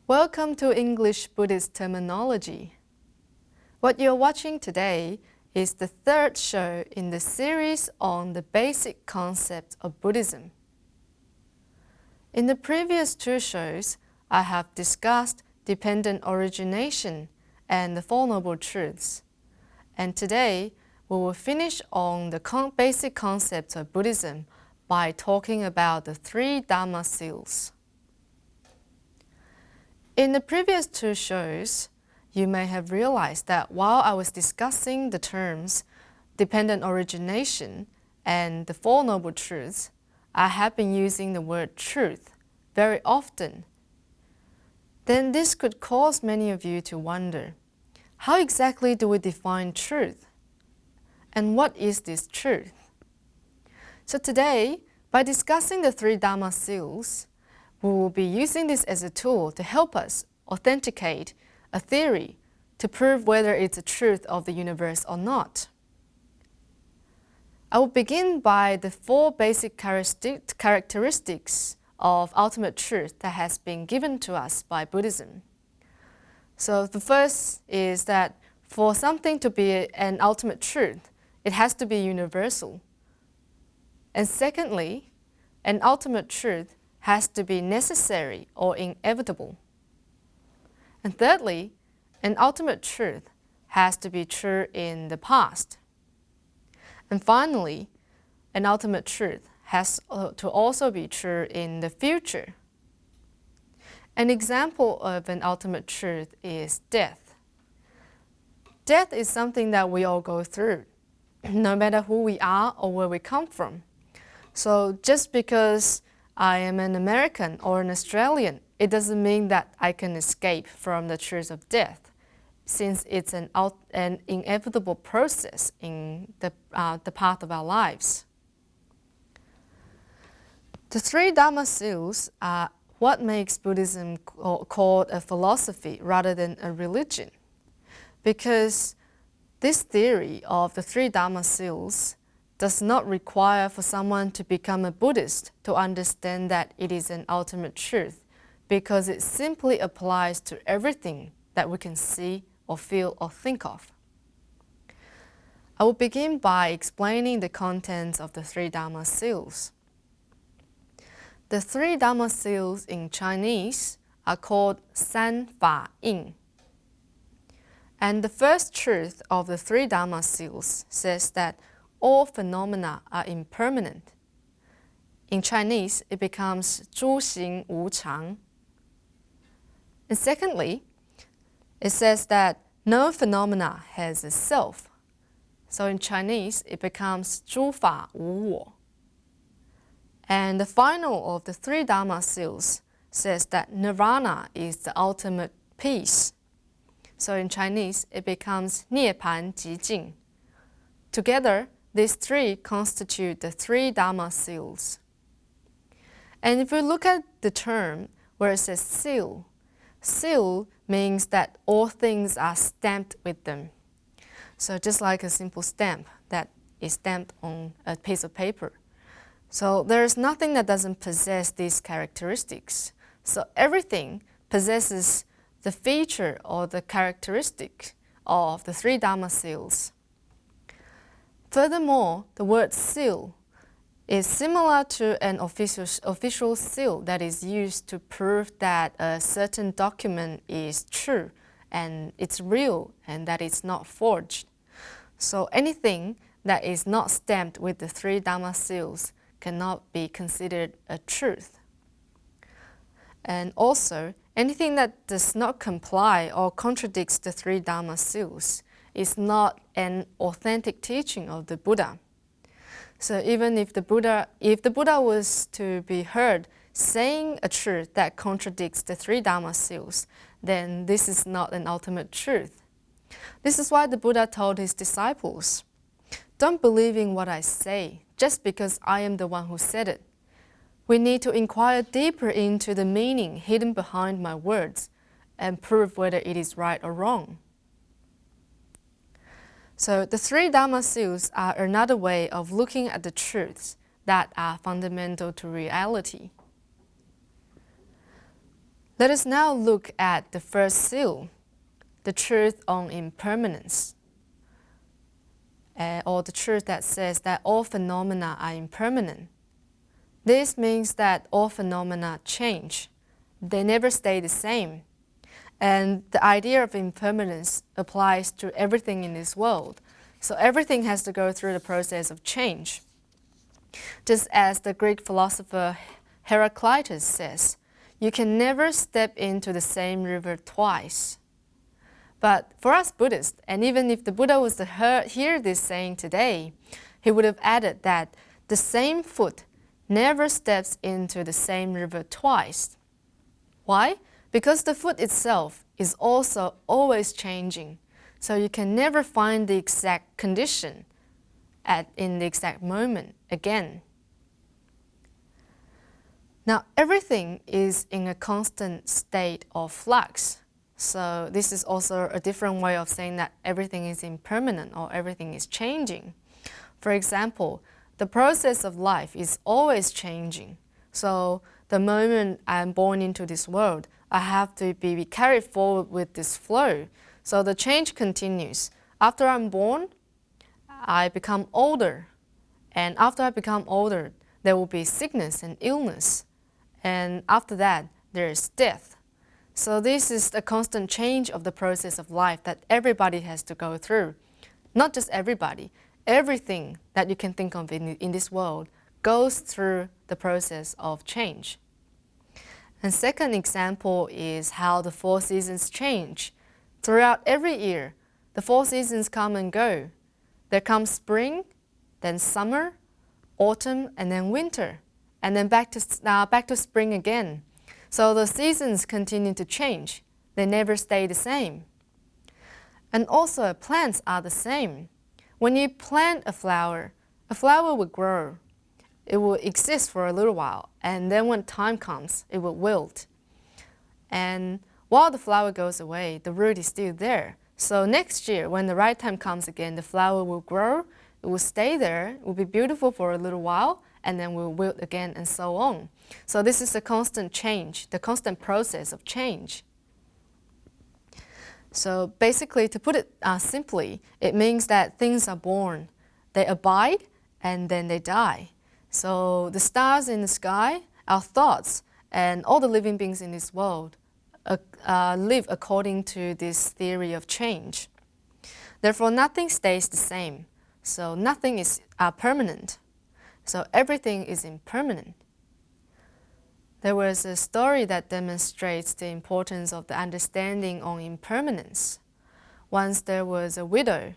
Welcome to English Buddhist Terminology. What you're watching today is the third show in the series on the basic concepts of Buddhism. In the previous two shows, I have discussed dependent origination and the Four Noble Truths. And today, we will finish on the basic concepts of Buddhism by talking about the three Dharma seals. In the previous two shows, you may have realized that while I was discussing the terms dependent origination and the Four Noble Truths, I have been using the word truth very often. Then this could cause many of you to wonder, how exactly do we define truth? And what is this truth? So today, by discussing the three Dharma seals, we will be using this as a tool to help us authenticate a theory to prove whether it's a truth of the universe or not. I will begin by the four basic characteristics of ultimate truth that has been given to us by Buddhism. So the first is that for something to be an ultimate truth, it has to be universal. And secondly, an ultimate truth has to be necessary or inevitable. And thirdly, an ultimate truth has to be true in the past. And finally, an ultimate truth has to also be true in the future. An example of an ultimate truth is death. Death is something that we all go through, no matter who we are or where we come from. So just because I am an American or an Australian, it doesn't mean that I can escape from the truth of death, since it's an inevitable process in the path of our lives. The three Dharma seals are what makes Buddhism called a philosophy rather than a religion, because this theory of the three Dharma seals does not require for someone to become a Buddhist to understand that it is an ultimate truth, because it simply applies to everything that we can see or feel or think of. I will begin by explaining the contents of the three Dharma seals. The three Dharma seals in Chinese are called San Fa Yin. And the first truth of the three Dharma seals says that all phenomena are impermanent. In Chinese, it becomes 诸行无常. And secondly, it says that no phenomena has a self. So in Chinese, it becomes 诸法无我. And the final of the three Dharma seals says that nirvana is the ultimate peace. So in Chinese, it becomes 涅槃寂静. Together, these three constitute the three Dharma seals. And if we look at the term where it says seal, seal means that all things are stamped with them. So just like a simple stamp that is stamped on a piece of paper. So there is nothing that doesn't possess these characteristics. So everything possesses the feature or the characteristic of the three Dharma seals. Furthermore, the word seal is similar to an official seal that is used to prove that a certain document is true and it's real and that it's not forged. So anything that is not stamped with the three Dharma seals cannot be considered a truth. And also, anything that does not comply or contradicts the three Dharma seals is not an authentic teaching of the Buddha. So even if the Buddha was to be heard saying a truth that contradicts the three Dharma seals, then this is not an ultimate truth. This is why the Buddha told his disciples, "Don't believe in what I say, just because I am the one who said it. We need to inquire deeper into the meaning hidden behind my words and prove whether it is right or wrong." So the three Dharma seals are another way of looking at the truths that are fundamental to reality. Let us now look at the first seal, the truth on impermanence, or the truth that says that all phenomena are impermanent. This means that all phenomena change. They never stay the same. And the idea of impermanence applies to everything in this world. So everything has to go through the process of change. Just as the Greek philosopher Heraclitus says, you can never step into the same river twice. But for us Buddhists, and even if the Buddha was to hear this saying today, he would have added that the same foot never steps into the same river twice. Why? Because the foot itself is also always changing. So you can never find the exact condition in the exact moment again. Now, everything is in a constant state of flux. So this is also a different way of saying that everything is impermanent or everything is changing. For example, the process of life is always changing. So the moment I'm born into this world, I have to be carried forward with this flow. So the change continues. After I'm born, I become older. And after I become older, there will be sickness and illness. And after that, there is death. So this is the constant change of the process of life that everybody has to go through. Not just everybody, everything that you can think of in this world goes through the process of change. And second example is how the 4 seasons change. Throughout every year, the 4 seasons come and go. There comes spring, then summer, autumn, and then winter, and then back to spring again. So the seasons continue to change. They never stay the same. And also plants are the same. When you plant a flower will grow. It will exist for a little while, and then when time comes, it will wilt. And while the flower goes away, the root is still there. So next year, when the right time comes again, the flower will grow, it will stay there, it will be beautiful for a little while, and then will wilt again, and so on. So this is a constant change, the constant process of change. So basically, to put it simply, it means that things are born, they abide, and then they die. So the stars in the sky, our thoughts, and all the living beings in this world live according to this theory of change. Therefore, nothing stays the same. So nothing is permanent. So everything is impermanent. There was a story that demonstrates the importance of the understanding on impermanence. Once there was a widow,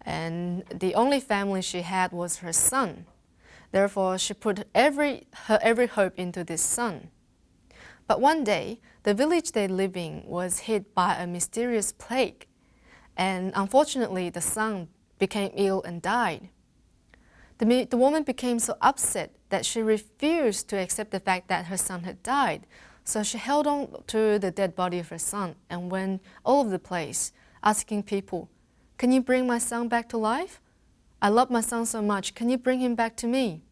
and the only family she had was her son. Therefore, she put her every hope into this son. But one day, the village they live in was hit by a mysterious plague, and unfortunately, the son became ill and died. The woman became so upset that she refused to accept the fact that her son had died. So she held on to the dead body of her son and went all over the place, asking people, "Can you bring my son back to life? I love my son so much. Can you bring him back to me?"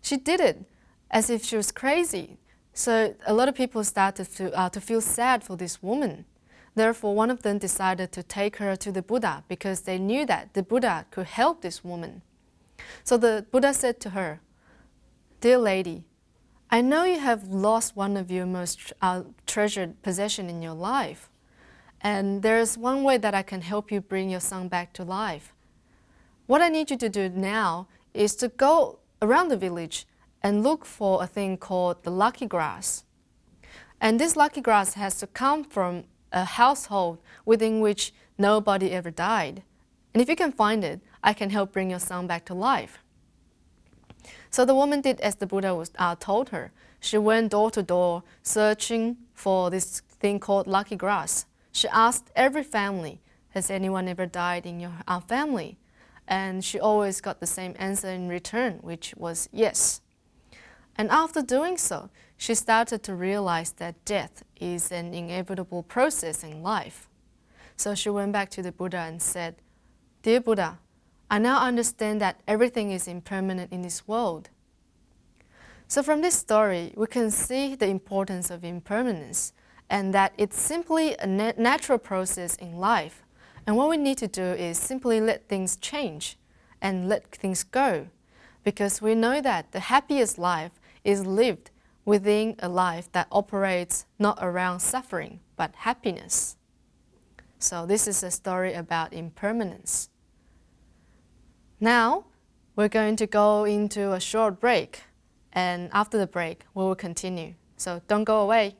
She did it as if she was crazy. So a lot of people started to feel sad for this woman. Therefore, one of them decided to take her to the Buddha because they knew that the Buddha could help this woman. So the Buddha said to her, "Dear lady, I know you have lost one of your most treasured possessions in your life. And there's one way that I can help you bring your son back to life. What I need you to do now is to go around the village and look for a thing called the lucky grass. And this lucky grass has to come from a household within which nobody ever died. And if you can find it, I can help bring your son back to life." So the woman did as the Buddha told her. She went door to door searching for this thing called lucky grass. She asked every family, "Has anyone ever died in your family?" And she always got the same answer in return, which was yes. And after doing so, she started to realize that death is an inevitable process in life. So she went back to the Buddha and said, "Dear Buddha, I now understand that everything is impermanent in this world." So from this story, we can see the importance of impermanence. and that it's simply a natural process in life. And what we need to do is simply let things change and let things go, because we know that the happiest life is lived within a life that operates not around suffering, but happiness. So this is a story about impermanence. Now, we're going to go into a short break, and after the break, we will continue. So don't go away.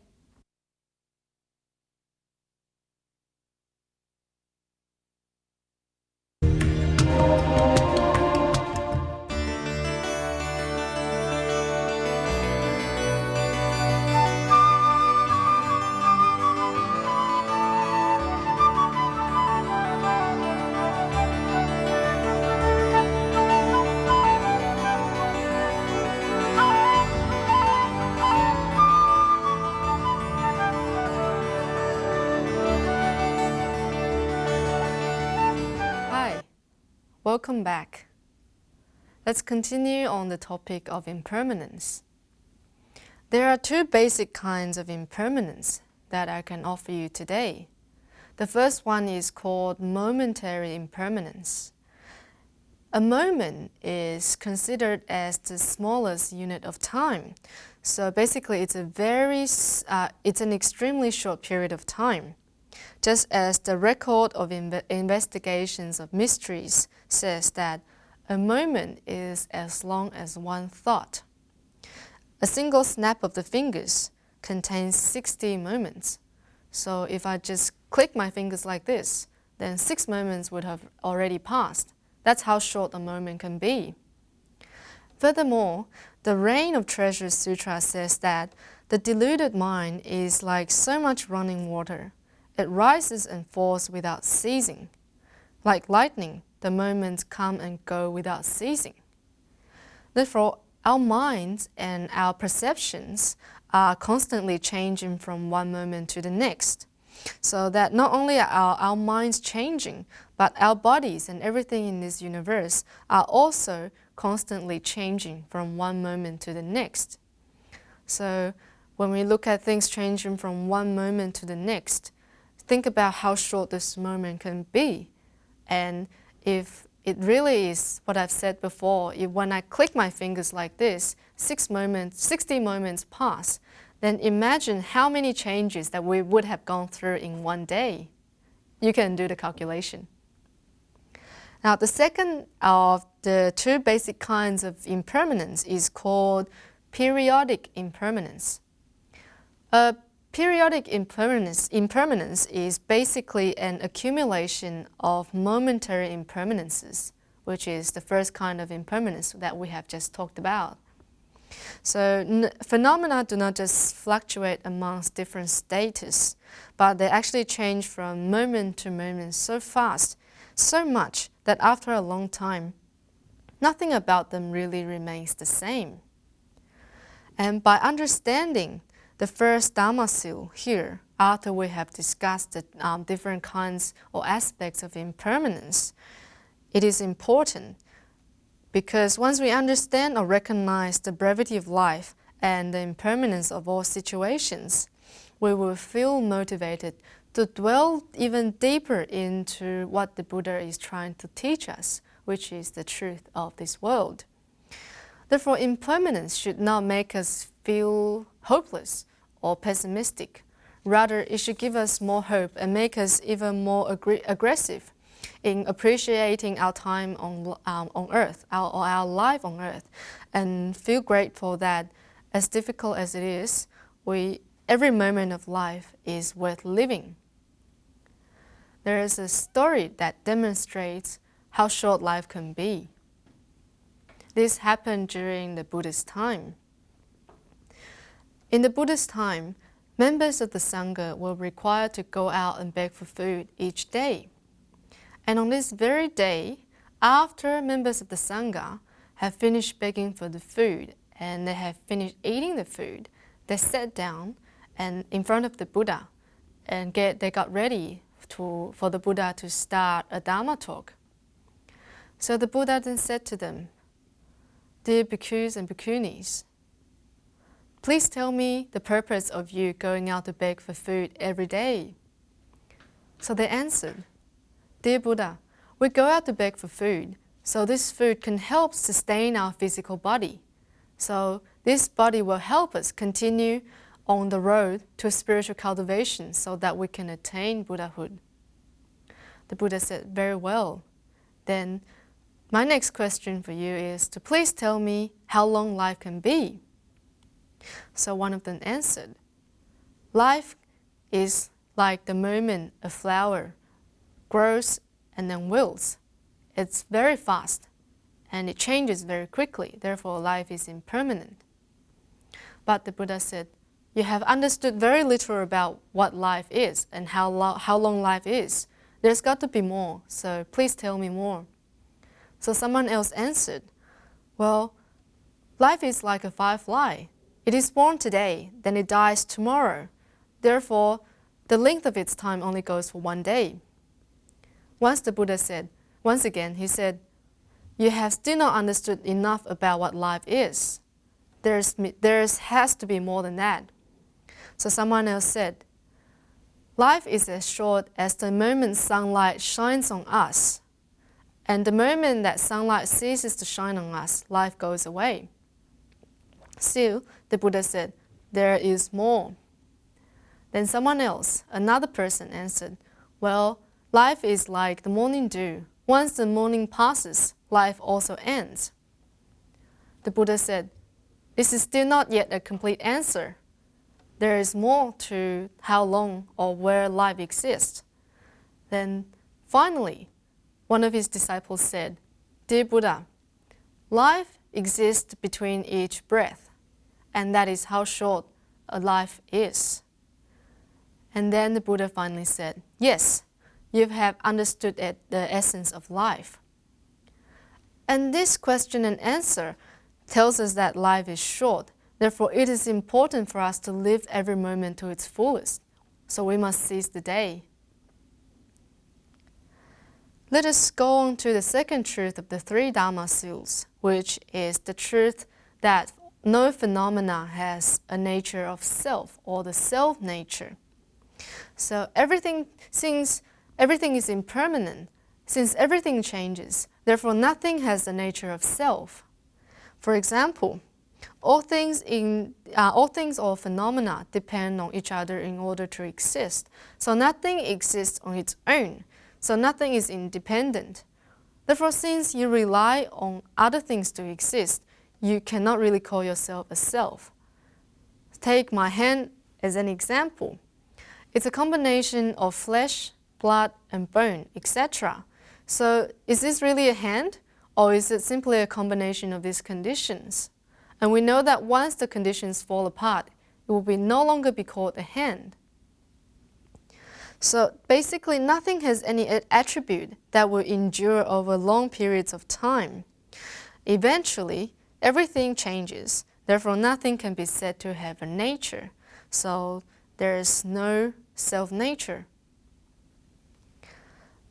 Hi, welcome back. Let's continue on the topic of impermanence. There are two basic kinds of impermanence that I can offer you today. The first one is called momentary impermanence. A moment is considered as the smallest unit of time. So basically, it's an extremely short period of time. Just as the record of investigations of mysteries says that a moment is as long as one thought. A single snap of the fingers contains 60 moments. So if I just click my fingers like this, then 6 moments would have already passed. That's how short a moment can be. Furthermore, the Reign of Treasures Sutra says that the deluded mind is like so much running water. It rises and falls without ceasing. Like lightning, the moments come and go without ceasing. Therefore, our minds and our perceptions are constantly changing from one moment to the next. So that not only are our minds changing, but our bodies and everything in this universe are also constantly changing from one moment to the next. So when we look at things changing from one moment to the next, think about how short this moment can be. And if it really is what I've said before, if when I click my fingers like this, 60 moments pass, then imagine how many changes that we would have gone through in one day. You can do the calculation. Now, the second of the two basic kinds of impermanence is called periodic impermanence. Periodic impermanence is basically an accumulation of momentary impermanences, which is the first kind of impermanence that we have just talked about. So phenomena do not just fluctuate amongst different status, but they actually change from moment to moment so fast, so much that after a long time, nothing about them really remains the same. And by understanding the first Dharma seal here, after we have discussed the different kinds or aspects of impermanence, it is important because once we understand or recognize the brevity of life and the impermanence of all situations, we will feel motivated to dwell even deeper into what the Buddha is trying to teach us, which is the truth of this world. Therefore, impermanence should not make us feel hopeless or pessimistic. Rather, it should give us more hope and make us even more aggressive in appreciating our time on earth, our life on earth, and feel grateful that as difficult as it is, every moment of life is worth living. There is a story that demonstrates how short life can be. This happened during the Buddhist time. In the Buddhist time, members of the Sangha were required to go out and beg for food each day. And on this very day, after members of the Sangha have finished begging for the food and they have finished eating the food, they sat down and in front of the Buddha and they got ready for the Buddha to start a Dharma talk. So the Buddha then said to them, "Dear bhikkhus and bhikkhunis, please tell me the purpose of you going out to beg for food every day. So they answered, Dear Buddha, we go out to beg for food, so this food can help sustain our physical body. So this body will help us continue on the road to spiritual cultivation so that we can attain Buddhahood. The Buddha said, very well. Then my next question for you is to please tell me how long life can be. So one of them answered, life is like the moment a flower grows and then wilts. It's very fast and it changes very quickly. Therefore, life is impermanent. But the Buddha said, you have understood very little about what life is and how long life is. There's got to be more, so please tell me more. So someone else answered, well, life is like a firefly. It is born today, then it dies tomorrow. Therefore, the length of its time only goes for one day. Once again, he said, you have still not understood enough about what life is. There has to be more than that. So someone else said, life is as short as the moment sunlight shines on us. And the moment that sunlight ceases to shine on us, life goes away. Still, the Buddha said, there is more. Then someone else, another person, answered, well, life is like the morning dew. Once the morning passes, life also ends. The Buddha said, this is still not yet a complete answer. There is more to how long or where life exists. Then finally, one of his disciples said, Dear Buddha, life exists between each breath, and that is how short a life is. And then the Buddha finally said, yes, you have understood the essence of life. And this question and answer tells us that life is short. Therefore, it is important for us to live every moment to its fullest. So we must seize the day. Let us go on to the second truth of the three Dharma seals, which is the truth that no phenomena has a nature of self or the self nature. So since everything is impermanent, since everything changes, therefore nothing has the nature of self. For example, all things or phenomena depend on each other in order to exist. So nothing exists on its own. So nothing is independent. Therefore, since you rely on other things to exist, you cannot really call yourself a self. Take my hand as an example. It's a combination of flesh, blood, and bone, etc. So is this really a hand, or is it simply a combination of these conditions? And we know that once the conditions fall apart, it will no longer be called a hand. So basically, nothing has any attribute that will endure over long periods of time. Eventually, everything changes. Therefore, nothing can be said to have a nature. So there is no self-nature.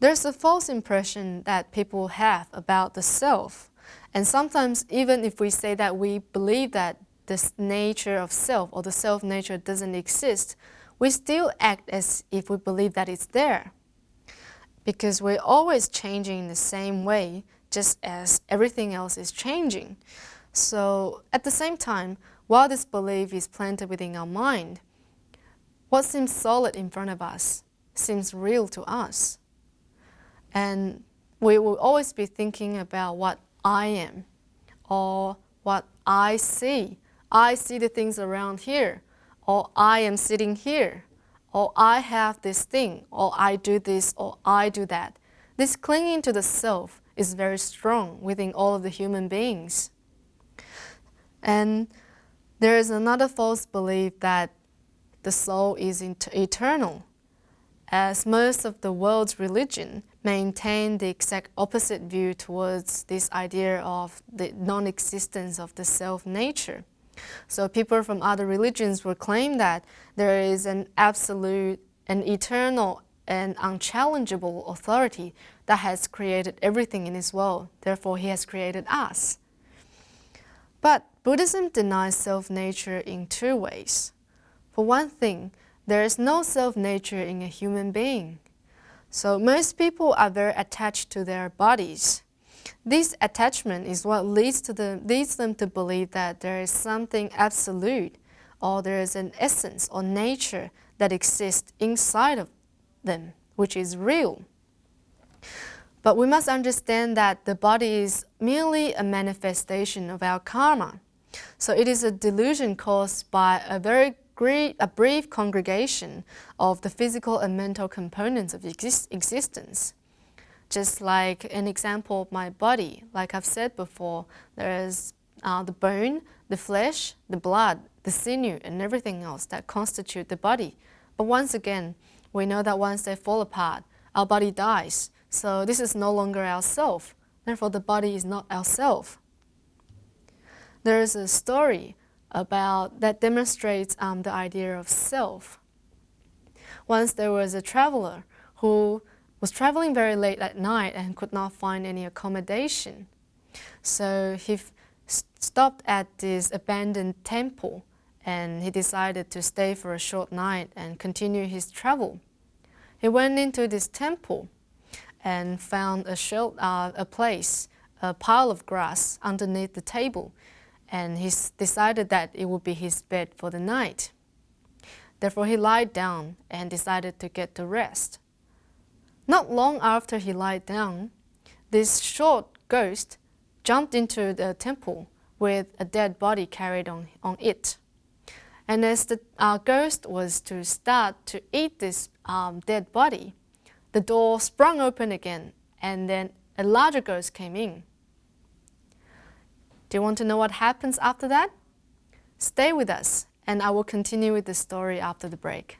There's a false impression that people have about the self. And sometimes, even if we say that we believe that this nature of self or the self-nature doesn't exist, we still act as if we believe that it's there. Because we're always changing in the same way, just as everything else is changing. So at the same time, while this belief is planted within our mind, what seems solid in front of us seems real to us. And we will always be thinking about what I am or what I see. I see the things around here, or I am sitting here, or I have this thing, or I do this, or I do that. This clinging to the self is very strong within all of the human beings. And there is another false belief that the soul is eternal, as most of the world's religion maintain the exact opposite view towards this idea of the non-existence of the self-nature. So people from other religions will claim that there is an absolute, an eternal, and unchallengeable authority that has created everything in this world. Therefore, he has created us. But Buddhism denies self-nature in two ways. For one thing, there is no self-nature in a human being. So most people are very attached to their bodies. This attachment is what leads them to believe that there is something absolute, or there is an essence or nature that exists inside of them, which is real. But we must understand that the body is merely a manifestation of our karma. So it is a delusion caused by a brief congregation of the physical and mental components of existence. Just like an example of my body, like I've said before, there is the bone, the flesh, the blood, the sinew, and everything else that constitute the body. But once again, we know that once they fall apart, our body dies. So this is no longer our self. Therefore, the body is not our self. There is a story that demonstrates the idea of self. Once there was a traveler who was traveling very late at night and could not find any accommodation. So he stopped at this abandoned temple, and he decided to stay for a short night and continue his travel. He went into this temple and found a place, a pile of grass underneath the table, and he decided that it would be his bed for the night. Therefore, he lied down and decided to get to rest. Not long after he lied down, this short ghost jumped into the temple with a dead body carried on it. And as the ghost was to start to eat this dead body, the door sprung open again, and then a larger ghost came in. Do you want to know what happens after that? Stay with us, and I will continue with the story after the break.